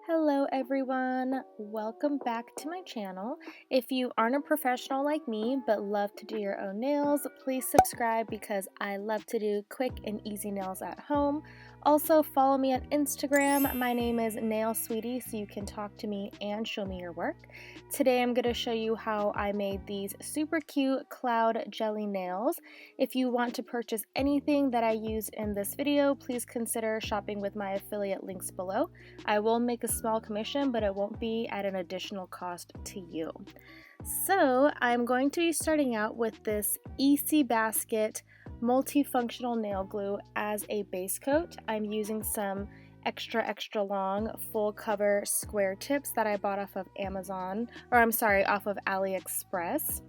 Hello everyone, welcome back to my channel. If you aren't a professional like me but love to do your own nails, please subscribe because I love to do quick and easy nails at home. Also follow me on Instagram. My name is Nail Sweetie, so you can talk to me and show me your work. Today I'm going to show you how I made these super cute cloud jelly nails. If you want to purchase anything that I used in this video, please consider shopping with my affiliate links below. I will make a small commission, but it won't be at an additional cost to you. So I'm going to be starting out with this EC Basket multifunctional nail glue as a base coat. I'm using some extra long full cover square tips that I bought off of off of AliExpress.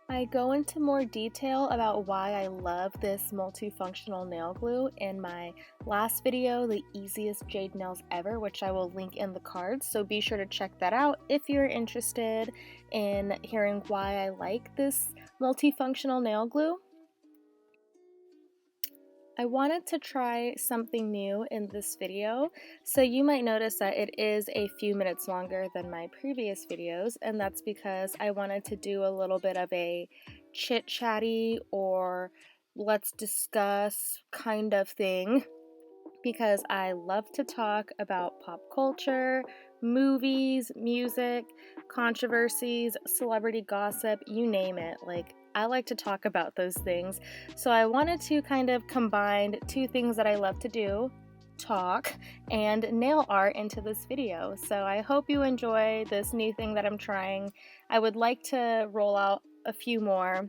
I go into more detail about why I love this multifunctional nail glue in my last video, the easiest jade nails ever, which I will link in the cards, so be sure to check that out if you're interested in hearing why I like this multifunctional nail glue. I wanted to try something new in this video, so you might notice that it is a few minutes longer than my previous videos, and that's because I wanted to do a little bit of a chit-chatty or let's discuss kind of thing, because I love to talk about pop culture, movies, music, controversies, celebrity gossip, you name it. I like to talk about those things. So I wanted to kind of combine two things that I love to do, talk and nail art, into this video. So I hope you enjoy this new thing that I'm trying. I would like to roll out a few more,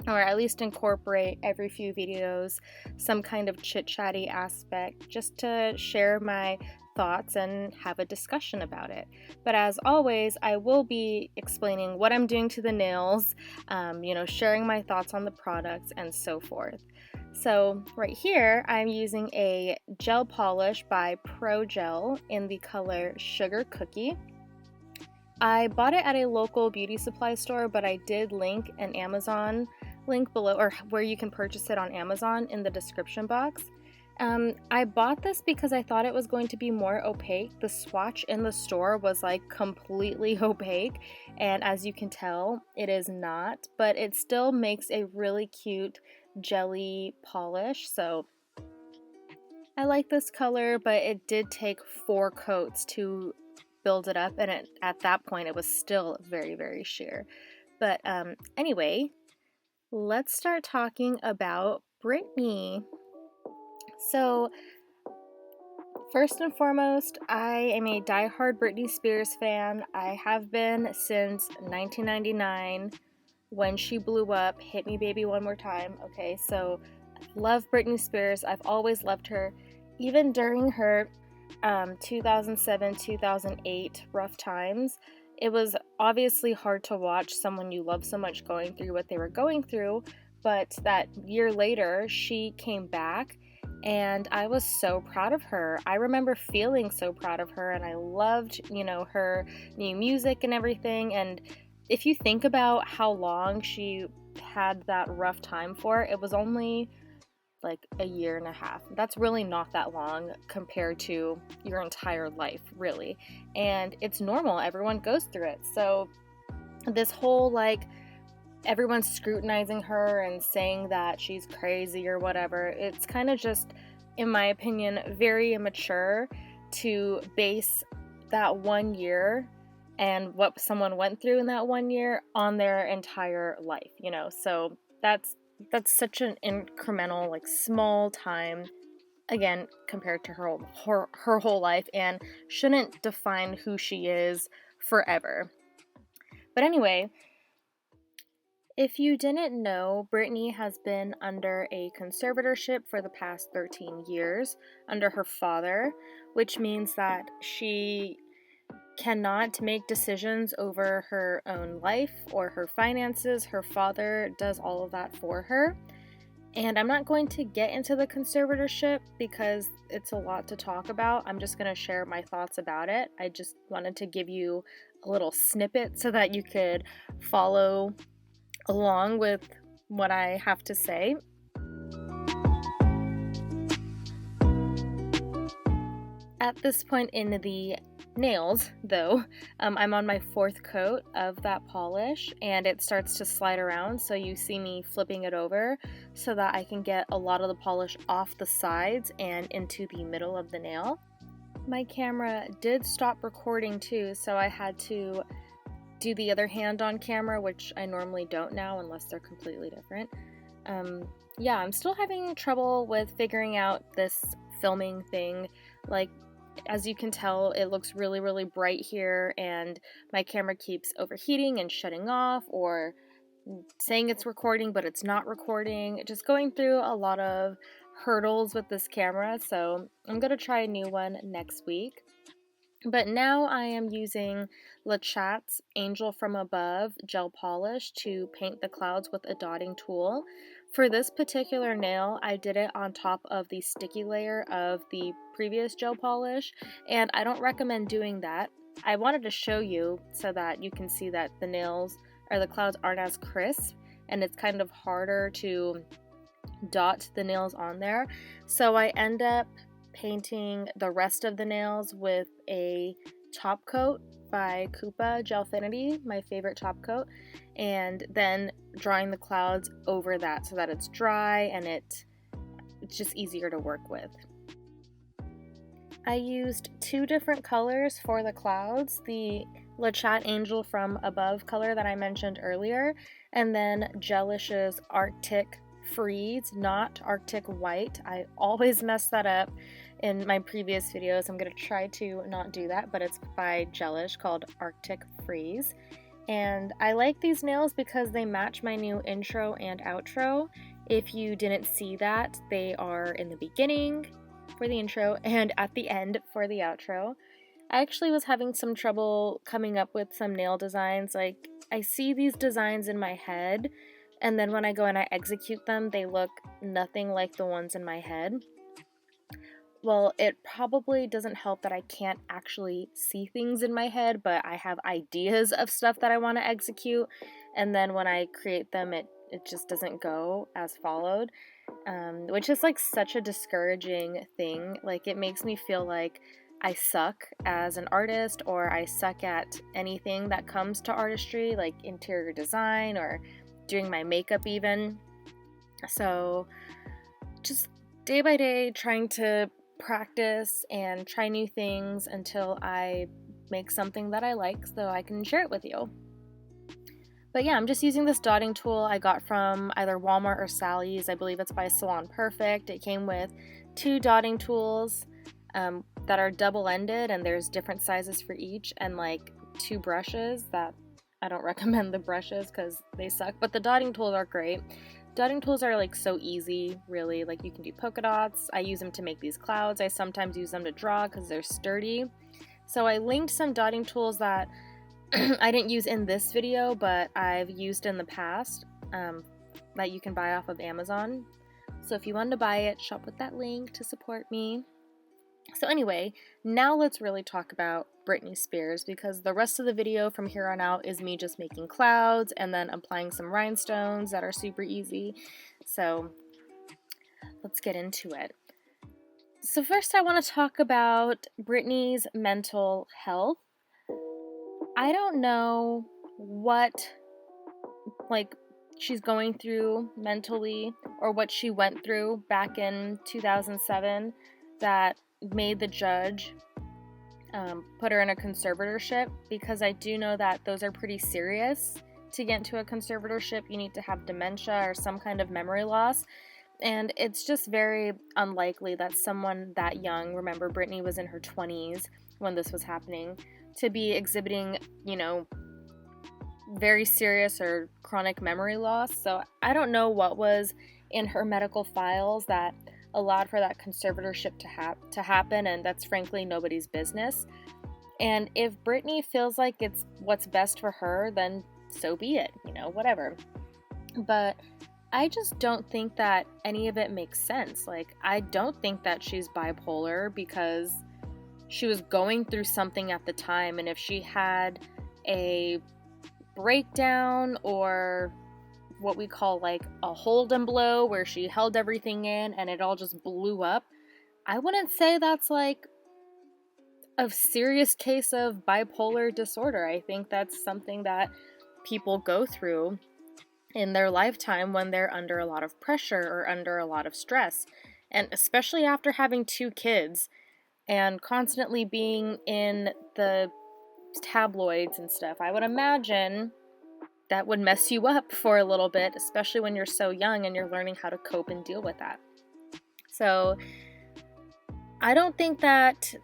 or at least incorporate every few videos some kind of chit-chatty aspect, just to share my thoughts and have a discussion about it. But as always, I will be explaining what I'm doing to the nails, sharing my thoughts on the products and so forth. So right here, I'm using a gel polish by ProGel in the color Sugar Cookie. I bought it at a local beauty supply store, but I did link an Amazon link below, or where you can purchase it on Amazon, in the description box. I bought this because I thought it was going to be more opaque. The swatch in the store was like completely opaque, and as you can tell, it is not, but it still makes a really cute jelly polish. So I like this color, but it did take 4 coats to build it up, and at that point it was still very sheer. But anyway, let's start talking about Britney. So first and foremost, I am a diehard Britney Spears fan. I have been since 1999 when she blew up, Hit Me Baby One More Time. Okay, so love Britney Spears. I've always loved her, even during her 2007-2008 rough times. It was obviously hard to watch someone you love so much going through what they were going through, but that year later, she came back, and I was so proud of her. I remember feeling so proud of her, and I loved, her new music and everything. And if you think about how long she had that rough time for, it was only like a year and a half. That's really not that long compared to your entire life, really. And it's normal, everyone goes through it. So this whole everyone's scrutinizing her and saying that she's crazy or whatever, it's kind of just, in my opinion, very immature to base that 1 year and what someone went through in that 1 year on their entire life, so that's such an incremental, small time, again, compared to her whole life, and shouldn't define who she is forever. But anyway, if you didn't know, Britney has been under a conservatorship for the past 13 years under her father, which means that she cannot make decisions over her own life or her finances. Her father does all of that for her. And I'm not going to get into the conservatorship because it's a lot to talk about. I'm just going to share my thoughts about it. I just wanted to give you a little snippet so that you could follow along with what I have to say. At this point in the nails, though, I'm on my 4th coat of that polish, and it starts to slide around, so you see me flipping it over so that I can get a lot of the polish off the sides and into the middle of the nail. My camera did stop recording too, so I had to do the other hand on camera, which I normally don't now unless they're completely different. Yeah, I'm still having trouble with figuring out this filming thing. Like, as you can tell, it looks really, really bright here, and my camera keeps overheating and shutting off, or saying it's recording, but it's not recording. Just going through a lot of hurdles with this camera, so I'm gonna try a new one next week. But now I am using LeChat's Angel From Above gel polish to paint the clouds with a dotting tool. For this particular nail, I did it on top of the sticky layer of the previous gel polish, and I don't recommend doing that. I wanted to show you so that you can see that the nails or the clouds aren't as crisp, and it's kind of harder to dot the nails on there. So I end up painting the rest of the nails with a top coat by Kupa Gelfinity, my favorite top coat, and then drawing the clouds over that so that it's dry and it's just easier to work with. I used 2 different colors for the clouds, the LeChat Angel From Above color that I mentioned earlier, and then Gelish's Arctic Freeze, not Arctic White. I always mess that up in my previous videos. I'm going to try to not do that, but it's by Gelish, called Arctic Freeze. And I like these nails because they match my new intro and outro. If you didn't see that, they are in the beginning for the intro and at the end for the outro. I actually was having some trouble coming up with some nail designs. Like, I see these designs in my head, and then when I go and I execute them, they look nothing like the ones in my head. Well, it probably doesn't help that I can't actually see things in my head, but I have ideas of stuff that I want to execute, and then when I create them, it just doesn't go as followed, which is like such a discouraging thing. Like, it makes me feel like I suck as an artist, or I suck at anything that comes to artistry, like interior design or doing my makeup even. So just day by day trying to practice and try new things until I make something that I like so I can share it with you. But yeah, I'm just using this dotting tool I got from either Walmart or Sally's. I believe it's by Salon Perfect. It came with 2 dotting tools that are double-ended, and there's different sizes for each, and like 2 brushes. That I don't recommend the brushes because they suck, but the dotting tools are great. Dotting tools are like so easy, really. Like, you can do polka dots. I use them to make these clouds. I sometimes use them to draw because they're sturdy. So I linked some dotting tools that I didn't use in this video, but I've used in the past, that you can buy off of Amazon. So if you wanted to buy it, shop with that link to support me. So anyway, now let's really talk about Britney Spears, because the rest of the video from here on out is me just making clouds and then applying some rhinestones that are super easy. So let's get into it. So first I want to talk about Britney's mental health. I don't know what she's going through mentally, or what she went through back in 2007 that made the judge put her in a conservatorship, because I do know that those are pretty serious. To get into a conservatorship, you need to have dementia or some kind of memory loss, and it's just very unlikely that someone that young, remember Britney was in her 20s when this was happening, to be exhibiting, very serious or chronic memory loss. So I don't know what was in her medical files that allowed for that conservatorship to happen, and that's frankly nobody's business. And if Britney feels like it's what's best for her, then so be it, whatever. But I just don't think that any of it makes sense. Like, I don't think that she's bipolar, because she was going through something at the time, and if she had a breakdown, or what we call like a hold and blow, where she held everything in and it all just blew up, I wouldn't say that's like a serious case of bipolar disorder. I think that's something that people go through in their lifetime when they're under a lot of pressure or under a lot of stress. And especially after having 2 kids and constantly being in the tabloids and stuff, I would imagine that would mess you up for a little bit, especially when you're so young and you're learning how to cope and deal with that. So I don't think that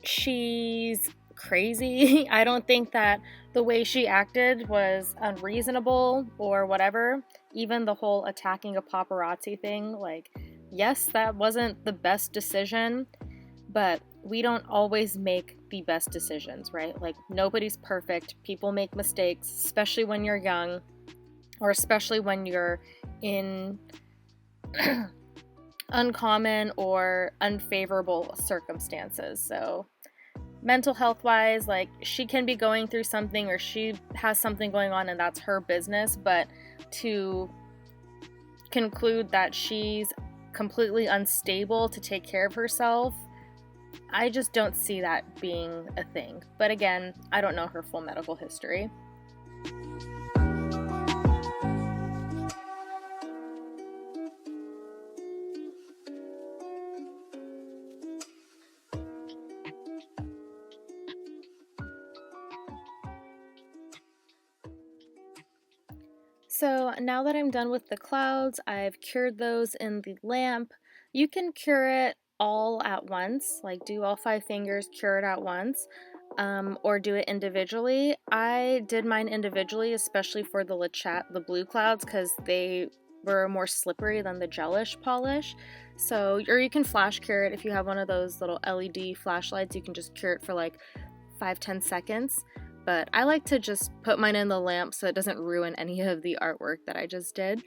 she's crazy. I don't think that the way she acted was unreasonable or whatever. Even the whole attacking a paparazzi thing, like, yes, that wasn't the best decision, but we don't always make the best decisions, right? Like, nobody's perfect. People make mistakes, especially when you're young, or especially when you're in uncommon or unfavorable circumstances. So mental health wise, like, she can be going through something or she has something going on and that's her business, but to conclude that she's completely unstable to take care of herself, I just don't see that being a thing. But again, I don't know her full medical history. So now that I'm done with the clouds, I've cured those in the lamp. You can cure it all at once, like do all 5 fingers, cure it at once, or do it individually. I did mine individually, especially for the LeChat, the blue clouds, because they were more slippery than the gelish polish. So, or you can flash cure it if you have one of those little LED flashlights. You can just cure it for like 5-10 seconds. But I like to just put mine in the lamp so it doesn't ruin any of the artwork that I just did.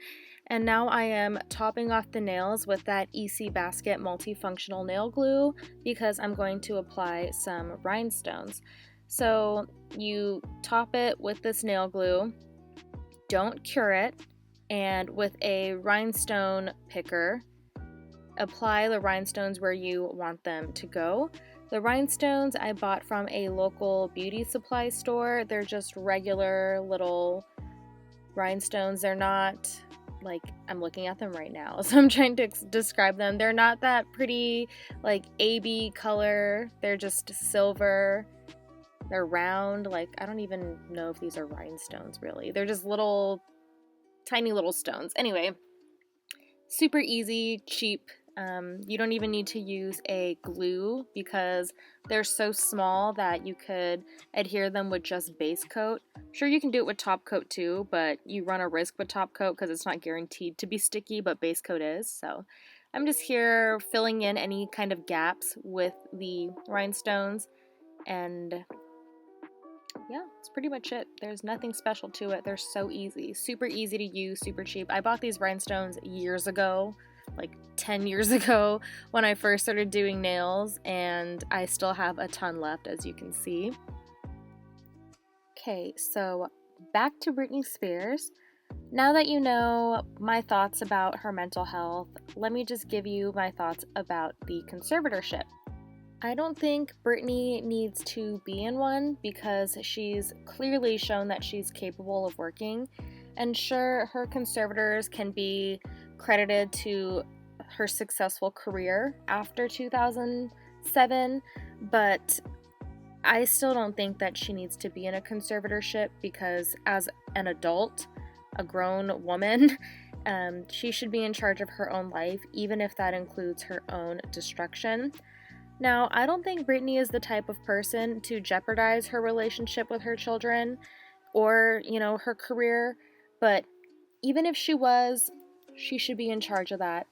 And now I am topping off the nails with that EC Basket multifunctional nail glue because I'm going to apply some rhinestones. So you top it with this nail glue, don't cure it, and with a rhinestone picker, apply the rhinestones where you want them to go. The rhinestones I bought from a local beauty supply store. They're just regular little rhinestones. They're not, like, I'm looking at them right now, so I'm trying to describe them. They're not that pretty, like, AB color. They're just silver. They're round. Like, I don't even know if these are rhinestones, really. They're just little, tiny little stones. Anyway, super easy, cheap. You don't even need to use a glue because they're so small that you could adhere them with just base coat. Sure, you can do it with top coat too, but you run a risk with top coat because it's not guaranteed to be sticky, but base coat is. So I'm just here filling in any kind of gaps with the rhinestones, and yeah, that's pretty much it. There's nothing special to it. They're so easy, super easy to use, super cheap. I bought these rhinestones years ago, like 10 years ago when I first started doing nails, and I still have a ton left, as you can see. Okay, so back to Britney Spears. Now that you know my thoughts about her mental health, let me just give you my thoughts about the conservatorship. I don't think Britney needs to be in one because she's clearly shown that she's capable of working. And sure, her conservators can be credited to her successful career after 2007, but I still don't think that she needs to be in a conservatorship because as an adult, a grown woman, she should be in charge of her own life, even if that includes her own destruction. Now, I don't think Britney is the type of person to jeopardize her relationship with her children or, her career, but even if she was, she should be in charge of that.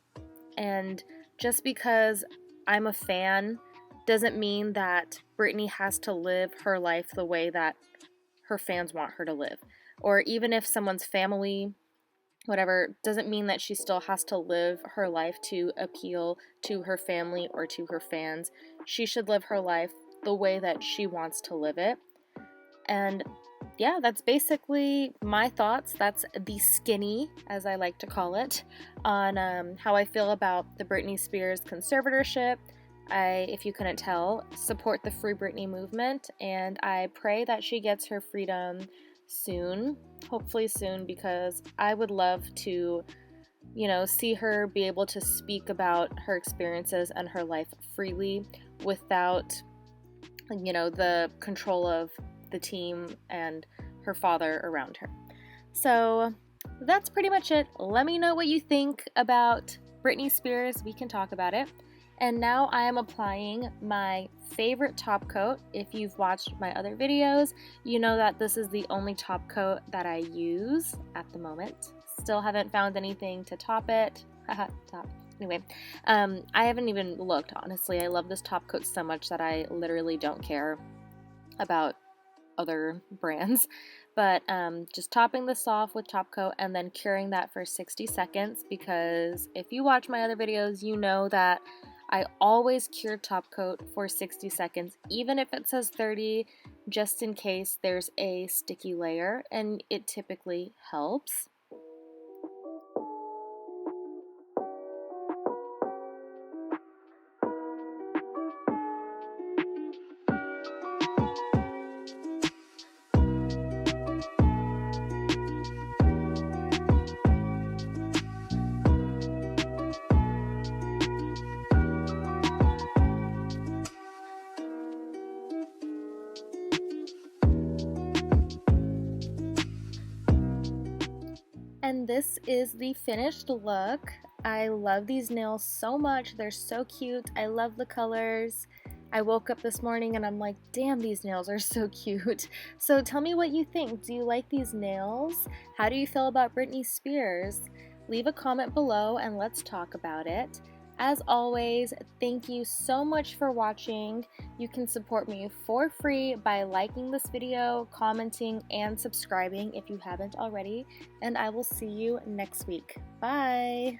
And just because I'm a fan doesn't mean that Britney has to live her life the way that her fans want her to live. Or even if someone's family, whatever, doesn't mean that she still has to live her life to appeal to her family or to her fans. She should live her life the way that she wants to live it. And yeah, that's basically my thoughts. That's the skinny, as I like to call it, on how I feel about the Britney Spears conservatorship. if you couldn't tell, support the Free Britney movement, and I pray that she gets her freedom soon, hopefully soon, because I would love to, see her be able to speak about her experiences and her life freely without, the control of the team and her father around her. So that's pretty much it. Let me know what you think about Britney Spears. We can talk about it. And now I am applying my favorite top coat. If you've watched my other videos, you know that this is the only top coat that I use at the moment. Still haven't found anything to top it. Haha, top. Anyway, I haven't even looked, honestly. I love this top coat so much that I literally don't care about other brands. But just topping this off with top coat and then curing that for 60 seconds, because if you watch my other videos, you know that I always cure top coat for 60 seconds, even if it says 30, just in case there's a sticky layer, and it typically helps. And this is the finished look. I love these nails so much. They're so cute. I love the colors. I woke up this morning and I'm like, damn, these nails are so cute. So tell me what you think. Do you like these nails? How do you feel about Britney Spears? Leave a comment below and let's talk about it. As always, thank you so much for watching. You can support me for free by liking this video, commenting, and subscribing if you haven't already. And I will see you next week. Bye!